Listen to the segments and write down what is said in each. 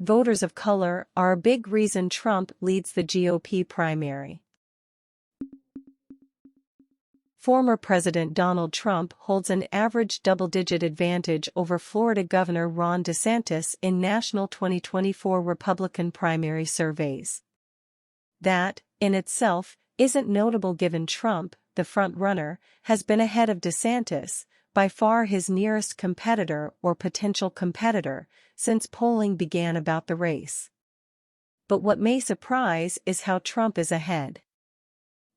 voters of color are a big reason Trump leads the GOP primary. Former President Donald Trump holds an average double-digit advantage over Florida Governor Ron DeSantis in national 2024 Republican primary surveys. That, in itself, isn't notable given Trump, the front-runner, has been ahead of DeSantis, by far his nearest competitor or potential competitor, since polling began about the race. But what may surprise is how Trump is ahead.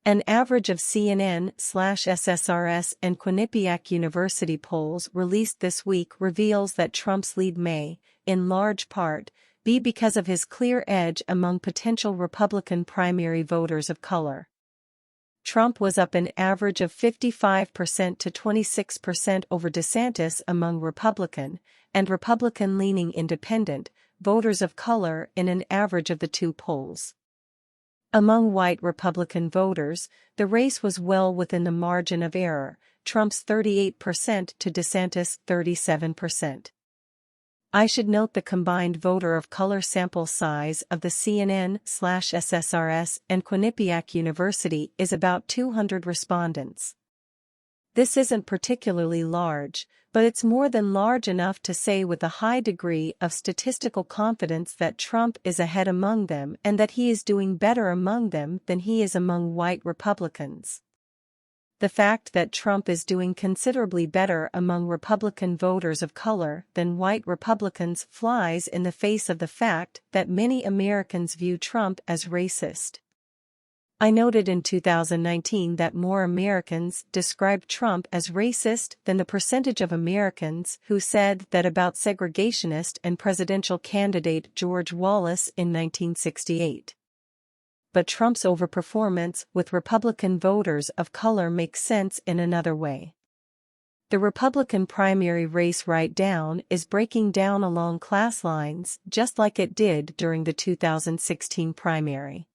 An average of CNN/SSRS and Quinnipiac University polls released this week reveals that Trump's lead may, in large part, be because of his clear edge among potential Republican primary voters of color. Trump was up an average of 55% to 26% over DeSantis among Republican and Republican-leaning independent voters of color in an average of the two polls. Among white Republican voters, the race was well within the margin of error, Trump's 38% to DeSantis' 37%. I should note the combined voter of color sample size of the CNN/SSRS and Quinnipiac University is about 200 respondents. This isn't particularly large, but it's more than large enough to say with a high degree of statistical confidence that Trump is ahead among them and that he is doing better among them than he is among white Republicans. The fact that Trump is doing considerably better among Republican voters of color than white Republicans flies in the face of the fact that many Americans view Trump as racist. I noted in 2019 that more Americans described Trump as racist than the percentage of Americans who said that about segregationist and presidential candidate George Wallace in 1968. But Trump's overperformance with Republican voters of color makes sense in another way. The Republican primary race right down is breaking down along class lines just like it did during the 2016 primary.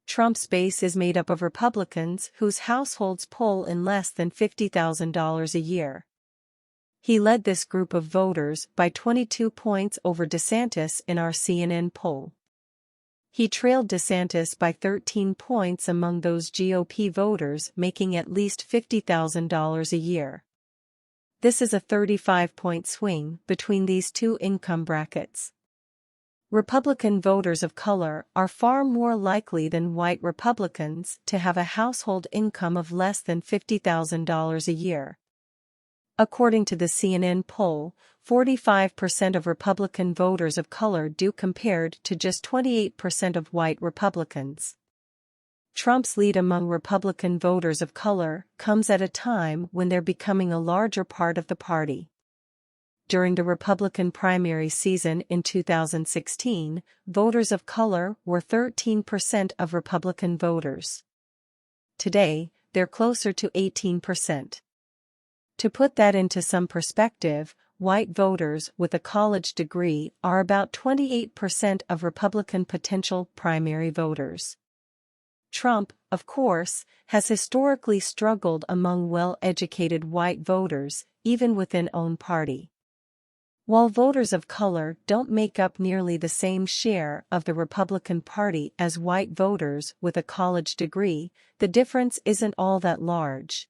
Trump's base is made up of Republicans whose households pull in less than $50,000 a year. He led this group of voters by 22 points over DeSantis in our CNN poll. He trailed DeSantis by 13 points among those GOP voters making at least $50,000 a year. This is a 35-point swing between these two income brackets. Republican voters of color are far more likely than white Republicans to have a household income of less than $50,000 a year. According to the CNN poll, 45% of Republican voters of color do compared to just 28% of white Republicans. Trump's lead among Republican voters of color comes at a time when they're becoming a larger part of the party. During the Republican primary season in 2016, voters of color were 13% of Republican voters. Today, they're closer to 18%. To put that into some perspective, white voters with a college degree are about 28% of Republican potential primary voters. Trump, of course, has historically struggled among well-educated white voters, even within own party. While voters of color don't make up nearly the same share of the Republican Party as white voters with a college degree, the difference isn't all that large.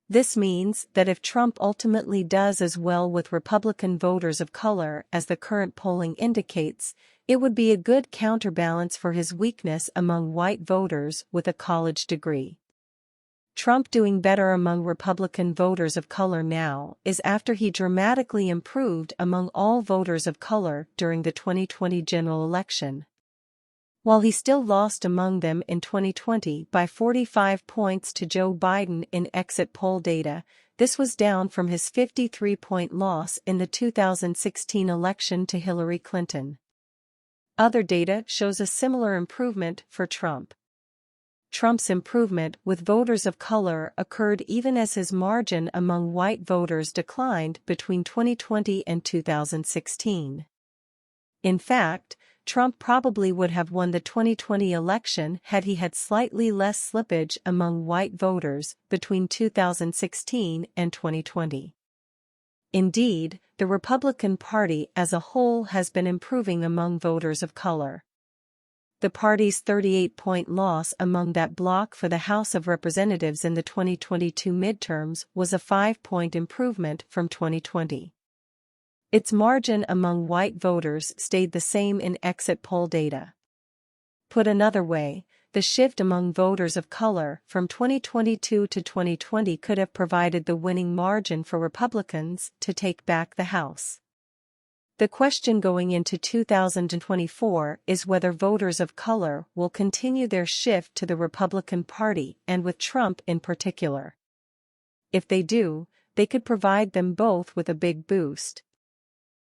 This means that if Trump ultimately does as well with Republican voters of color as the current polling indicates, it would be a good counterbalance for his weakness among white voters with a college degree. Trump doing better among Republican voters of color now is after he dramatically improved among all voters of color during the 2020 general election. While he still lost among them in 2020 by 45 points to Joe Biden in exit poll data, this was down from his 53-point loss in the 2016 election to Hillary Clinton. Other data shows a similar improvement for Trump. Trump's improvement with voters of color occurred even as his margin among white voters declined between 2020 and 2016. In fact, Trump probably would have won the 2020 election had he had slightly less slippage among white voters between 2016 and 2020. Indeed, the Republican Party as a whole has been improving among voters of color. The party's 38-point loss among that bloc for the House of Representatives in the 2022 midterms was a 5-point improvement from 2020. Its margin among white voters stayed the same in exit poll data. Put another way, the shift among voters of color from 2022 to 2020 could have provided the winning margin for Republicans to take back the House. The question going into 2024 is whether voters of color will continue their shift to the Republican Party and with Trump in particular. If they do, they could provide them both with a big boost.